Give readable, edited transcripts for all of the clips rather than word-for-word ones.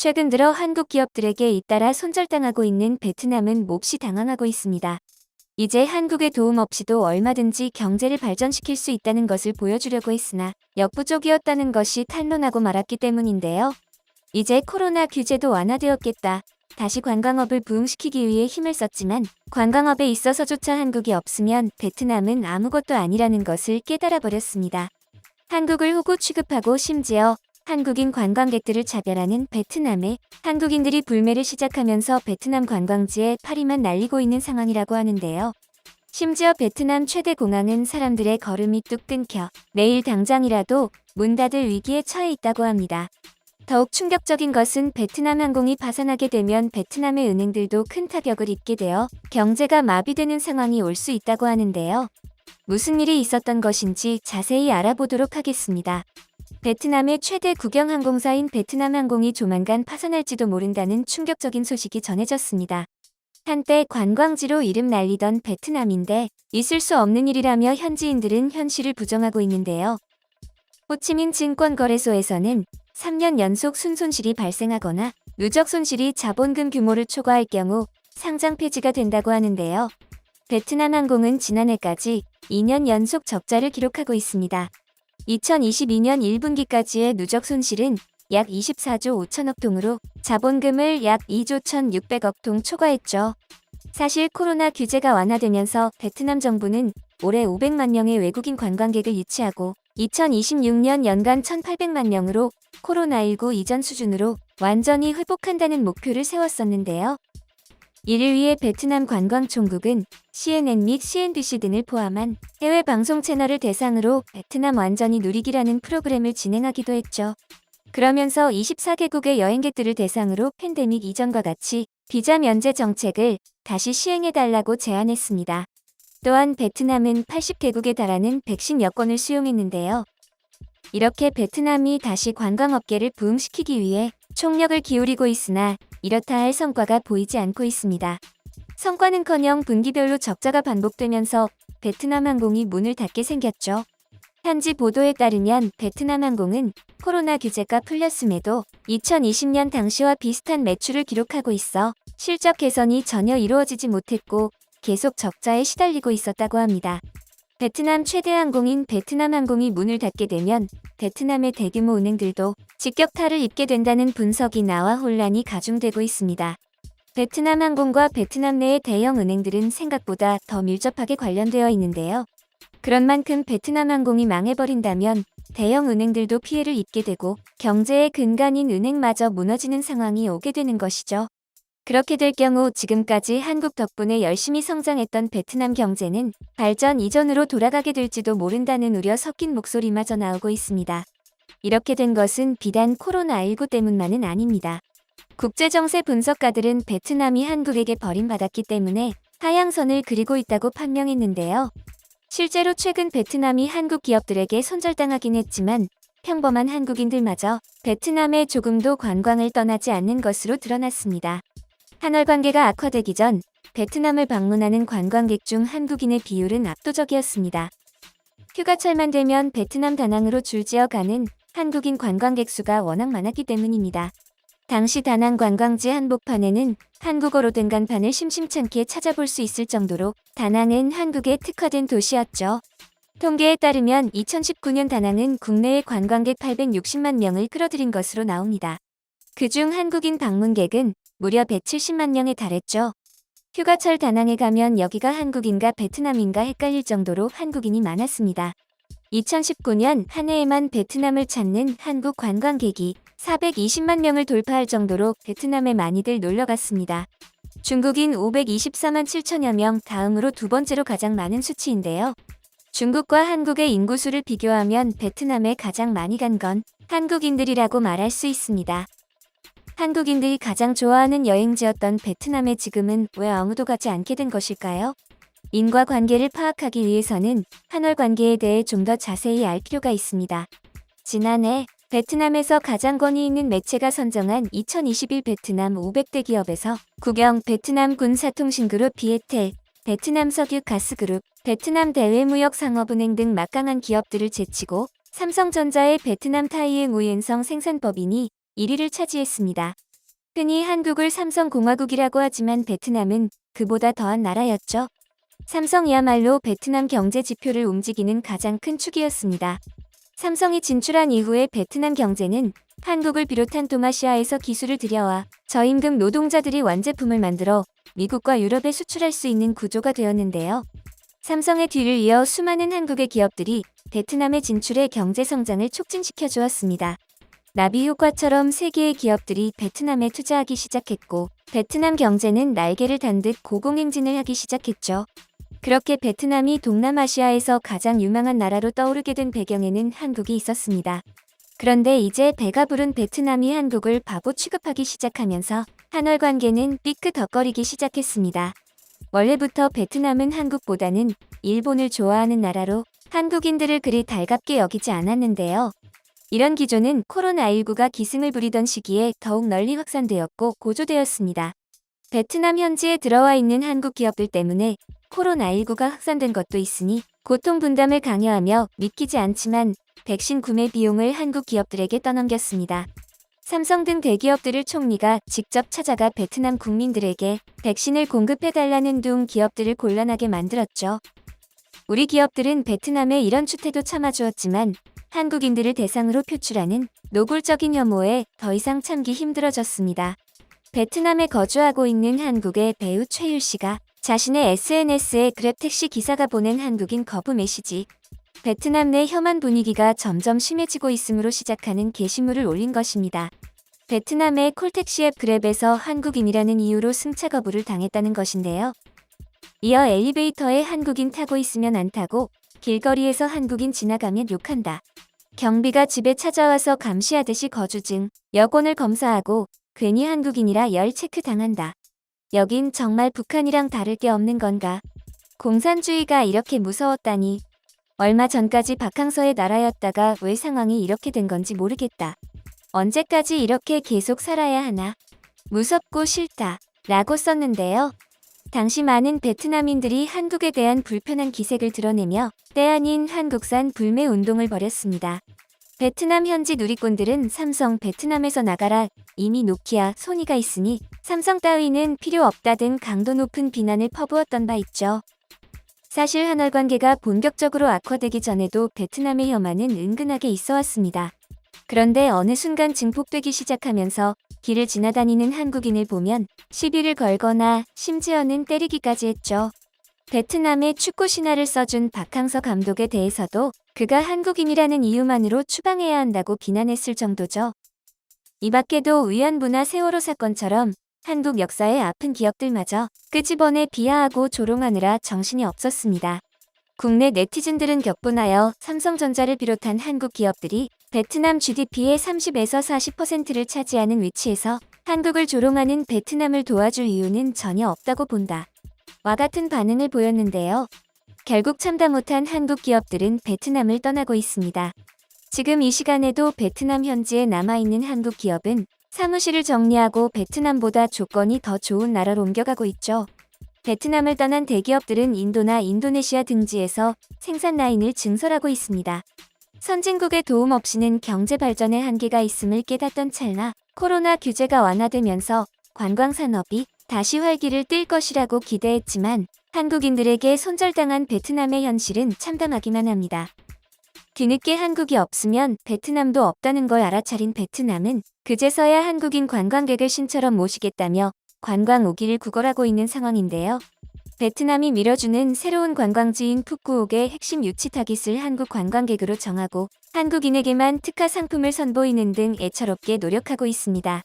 최근 들어 한국 기업들에게 잇따라 손절당하고 있는 베트남은 몹시 당황하고 있습니다. 이제 한국의 도움 없이도 얼마든지 경제를 발전시킬 수 있다는 것을 보여주려고 했으나 역부족이었다는 것이 탄로나고 말았기 때문인데요. 이제 코로나 규제도 완화되었겠다. 다시 관광업을 부흥시키기 위해 힘을 썼지만 관광업에 있어서조차 한국이 없으면 베트남은 아무것도 아니라는 것을 깨달아 버렸습니다. 한국을 호구 취급하고 심지어 한국인 관광객들을 차별하는 베트남에 한국인들이 불매를 시작하면서 베트남 관광지에 파리만 날리고 있는 상황이라고 하는데요. 심지어 베트남 최대 공항은 사람들의 걸음이 뚝 끊겨 내일 당장이라도 문 닫을 위기에 처해 있다고 합니다. 더욱 충격적인 것은 베트남 항공이 파산하게 되면 베트남의 은행들도 큰 타격을 입게 되어 경제가 마비되는 상황이 올 수 있다고 하는데요. 무슨 일이 있었던 것인지 자세히 알아보도록 하겠습니다. 베트남의 최대 국영항공사인 베트남항공이 조만간 파산할지도 모른다는 충격적인 소식이 전해졌습니다. 한때 관광지로 이름 날리던 베트남인데 있을 수 없는 일이라며 현지인들은 현실을 부정하고 있는데요. 호치민 증권거래소에서는 3년 연속 순손실이 발생하거나 누적 손실이 자본금 규모를 초과할 경우 상장 폐지가 된다고 하는데요. 베트남 항공은 지난해까지 2년 연속 적자를 기록하고 있습니다. 2022년 1분기까지의 누적 손실은 약 24조 5천억 동으로 자본금을 약 2조 1,600억 동 초과했죠. 사실 코로나 규제가 완화되면서 베트남 정부는 올해 500만 명의 외국인 관광객을 유치하고 2026년 연간 1,800만 명으로 코로나19 이전 수준으로 완전히 회복한다는 목표를 세웠었는데요. 이를 위해 베트남 관광총국은 CNN 및 CNBC 등을 포함한 해외 방송 채널을 대상으로 베트남 완전히 누리기라는 프로그램을 진행하기도 했죠. 그러면서 24개국의 여행객들을 대상으로 팬데믹 이전과 같이 비자 면제 정책을 다시 시행해달라고 제안했습니다. 또한 베트남은 80개국에 달하는 백신 여권을 수용했는데요. 이렇게 베트남이 다시 관광업계를 부흥시키기 위해 총력을 기울이고 있으나 이렇다 할 성과가 보이지 않고 있습니다. 성과는커녕 분기별로 적자가 반복되면서 베트남 항공이 문을 닫게 생겼죠. 현지 보도에 따르면 베트남 항공은 코로나 규제가 풀렸음에도 2020년 당시와 비슷한 매출을 기록하고 있어 실적 개선이 전혀 이루어지지 못했고 계속 적자에 시달리고 있었다고 합니다. 베트남 최대 항공인 베트남 항공이 문을 닫게 되면 베트남의 대규모 은행들도 직격탄을 입게 된다는 분석이 나와 혼란이 가중되고 있습니다. 베트남 항공과 베트남 내의 대형 은행들은 생각보다 더 밀접하게 관련되어 있는데요. 그런 만큼 베트남 항공이 망해버린다면 대형 은행들도 피해를 입게 되고 경제의 근간인 은행마저 무너지는 상황이 오게 되는 것이죠. 그렇게 될 경우 지금까지 한국 덕분에 열심히 성장했던 베트남 경제는 발전 이전으로 돌아가게 될지도 모른다는 우려 섞인 목소리마저 나오고 있습니다. 이렇게 된 것은 비단 코로나19 때문만은 아닙니다. 국제정세 분석가들은 베트남이 한국에게 버림받았기 때문에 하향선을 그리고 있다고 판명했는데요. 실제로 최근 베트남이 한국 기업들에게 손절당하긴 했지만 평범한 한국인들마저 베트남에 조금도 관광을 떠나지 않는 것으로 드러났습니다. 한월 관계가 악화되기 전 베트남을 방문하는 관광객 중 한국인의 비율은 압도적이었습니다. 휴가철만 되면 베트남 다낭으로 줄지어 가는 한국인 관광객 수가 워낙 많았기 때문입니다. 당시 다낭 관광지 한복판에는 한국어로 된 간판을 심심찮게 찾아볼 수 있을 정도로 다낭은 한국에 특화된 도시였죠. 통계에 따르면 2019년 다낭은 국내의 관광객 860만 명을 끌어들인 것으로 나옵니다. 그중 한국인 방문객은 무려 170만 명에 달했죠. 휴가철 다낭에 가면 여기가 한국인가 베트남인가 헷갈릴 정도로 한국인이 많았습니다. 2019년 한 해에만 베트남을 찾는 한국 관광객이 420만 명을 돌파할 정도로 베트남에 많이들 놀러갔습니다. 중국인 524만 7천여 명 다음으로 두 번째로 가장 많은 수치인데요. 중국과 한국의 인구수를 비교하면 베트남에 가장 많이 간 건 한국인들이라고 말할 수 있습니다. 한국인들이 가장 좋아하는 여행지였던 베트남에 지금은 왜 아무도 가지 않게 된 것일까요? 인과관계를 파악하기 위해서는 한월 관계에 대해 좀 더 자세히 알 필요가 있습니다. 지난해 베트남에서 가장 권위 있는 매체가 선정한 2021 베트남 500대 기업에서 국영 베트남 군사통신그룹 비에텔, 베트남 석유가스그룹, 베트남 대외무역상업은행 등 막강한 기업들을 제치고 삼성전자의 베트남 타이응 우엔성 생산법인이 1위를 차지했습니다. 흔히 한국을 삼성공화국이라고 하지만 베트남은 그보다 더한 나라였죠. 삼성이야말로 베트남 경제 지표를 움직이는 가장 큰 축이었습니다. 삼성이 진출한 이후에 베트남 경제는 한국을 비롯한 동아시아에서 기술을 들여와 저임금 노동자들이 완제품을 만들어 미국과 유럽에 수출할 수 있는 구조가 되었는데요. 삼성의 뒤를 이어 수많은 한국의 기업들이 베트남의 진출에 경제 성장을 촉진시켜 주었습니다. 나비 효과처럼 세계의 기업들이 베트남에 투자하기 시작했고, 베트남 경제는 날개를 단 듯 고공행진을 하기 시작했죠. 그렇게 베트남이 동남아시아에서 가장 유망한 나라로 떠오르게 된 배경에는 한국이 있었습니다. 그런데 이제 배가 부른 베트남이 한국을 바보 취급하기 시작하면서 한월 관계는 삐끗덕거리기 시작했습니다. 원래부터 베트남은 한국보다는 일본을 좋아하는 나라로 한국인들을 그리 달갑게 여기지 않았는데요. 이런 기조는 코로나19가 기승을 부리던 시기에 더욱 널리 확산되었고 고조되었습니다. 베트남 현지에 들어와 있는 한국 기업들 때문에 코로나19가 확산된 것도 있으니 고통 분담을 강요하며 믿기지 않지만 백신 구매 비용을 한국 기업들에게 떠넘겼습니다. 삼성 등 대기업들을 총리가 직접 찾아가 베트남 국민들에게 백신을 공급해달라는 둥 기업들을 곤란하게 만들었죠. 우리 기업들은 베트남의 이런 추태도 참아주었지만 한국인들을 대상으로 표출하는 노골적인 혐오에 더 이상 참기 힘들어졌습니다. 베트남에 거주하고 있는 한국의 배우 최율 씨가 자신의 SNS에 그랩택시 기사가 보낸 한국인 거부 메시지, 베트남 내 혐한 분위기가 점점 심해지고 있음으로 시작하는 게시물을 올린 것입니다. 베트남의 콜택시 앱 그랩에서 한국인이라는 이유로 승차 거부를 당했다는 것인데요. 이어 엘리베이터에 한국인 타고 있으면 안 타고 길거리에서 한국인 지나가면 욕한다. 경비가 집에 찾아와서 감시하듯이 거주증, 여권을 검사하고 괜히 한국인이라 열 체크 당한다. 여긴 정말 북한이랑 다를 게 없는 건가? 공산주의가 이렇게 무서웠다니. 얼마 전까지 박항서의 나라였다가 왜 상황이 이렇게 된 건지 모르겠다. 언제까지 이렇게 계속 살아야 하나? 무섭고 싫다. 라고 썼는데요. 당시 많은 베트남인들이 한국에 대한 불편한 기색을 드러내며 때 아닌 한국산 불매 운동을 벌였습니다. 베트남 현지 누리꾼들은 삼성 베트남에서 나가라, 이미 노키아, 소니가 있으니 삼성 따위는 필요 없다 등 강도 높은 비난을 퍼부었던 바 있죠. 사실 한월 관계가 본격적으로 악화되기 전에도 베트남의 혐한은 은근하게 있어 왔습니다. 그런데 어느 순간 증폭되기 시작하면서 길을 지나다니는 한국인을 보면 시비를 걸거나 심지어는 때리기까지 했죠. 베트남의 축구 신화를 써준 박항서 감독에 대해서도 그가 한국인이라는 이유만으로 추방해야 한다고 비난했을 정도죠. 이 밖에도 위안부나 세월호 사건처럼 한국 역사의 아픈 기억들마저 끄집어내 비하하고 조롱하느라 정신이 없었습니다. 국내 네티즌들은 격분하여 삼성전자를 비롯한 한국 기업들이 베트남 GDP의 30에서 40%를 차지하는 위치에서 한국을 조롱하는 베트남을 도와줄 이유는 전혀 없다고 본다. 와 같은 반응을 보였는데요. 결국 참다 못한 한국 기업들은 베트남을 떠나고 있습니다. 지금 이 시간에도 베트남 현지에 남아있는 한국 기업은 사무실을 정리하고 베트남보다 조건이 더 좋은 나라로 옮겨가고 있죠. 베트남을 떠난 대기업들은 인도나 인도네시아 등지에서 생산 라인을 증설하고 있습니다. 선진국의 도움 없이는 경제 발전에 한계가 있음을 깨닫던 찰나 코로나 규제가 완화되면서 관광산업이 다시 활기를 띨 것이라고 기대했지만 한국인들에게 손절당한 베트남의 현실은 참담하기만 합니다. 뒤늦게 한국이 없으면 베트남도 없다는 걸 알아차린 베트남은 그제서야 한국인 관광객을 신처럼 모시겠다며 관광 오기를 구걸하고 있는 상황인데요. 베트남이 밀어주는 새로운 관광지인 푸꾸옥의 핵심 유치 타깃을 한국 관광객으로 정하고 한국인에게만 특화 상품을 선보이는 등 애처롭게 노력하고 있습니다.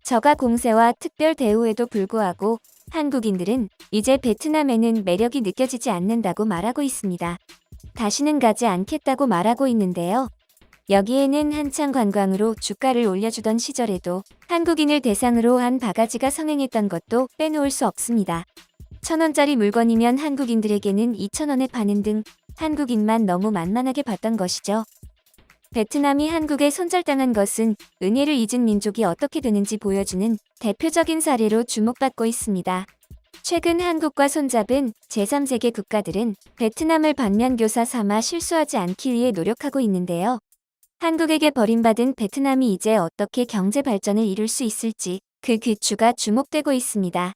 저가 공세와 특별 대우에도 불구하고 한국인들은 이제 베트남에는 매력이 느껴지지 않는다고 말하고 있습니다. 다시는 가지 않겠다고 말하고 있는데요. 여기에는 한창 관광으로 주가를 올려주던 시절에도 한국인을 대상으로 한 바가지가 성행했던 것도 빼놓을 수 없습니다. 1,000원짜리 물건이면 한국인들에게는 2,000원에 파는 등 한국인만 너무 만만하게 봤던 것이죠. 베트남이 한국에 손절당한 것은 은혜를 잊은 민족이 어떻게 되는지 보여주는 대표적인 사례로 주목받고 있습니다. 최근 한국과 손잡은 제3세계 국가들은 베트남을 반면교사 삼아 실수하지 않기 위해 노력하고 있는데요. 한국에게 버림받은 베트남이 이제 어떻게 경제 발전을 이룰 수 있을지 그 귀추가 주목되고 있습니다.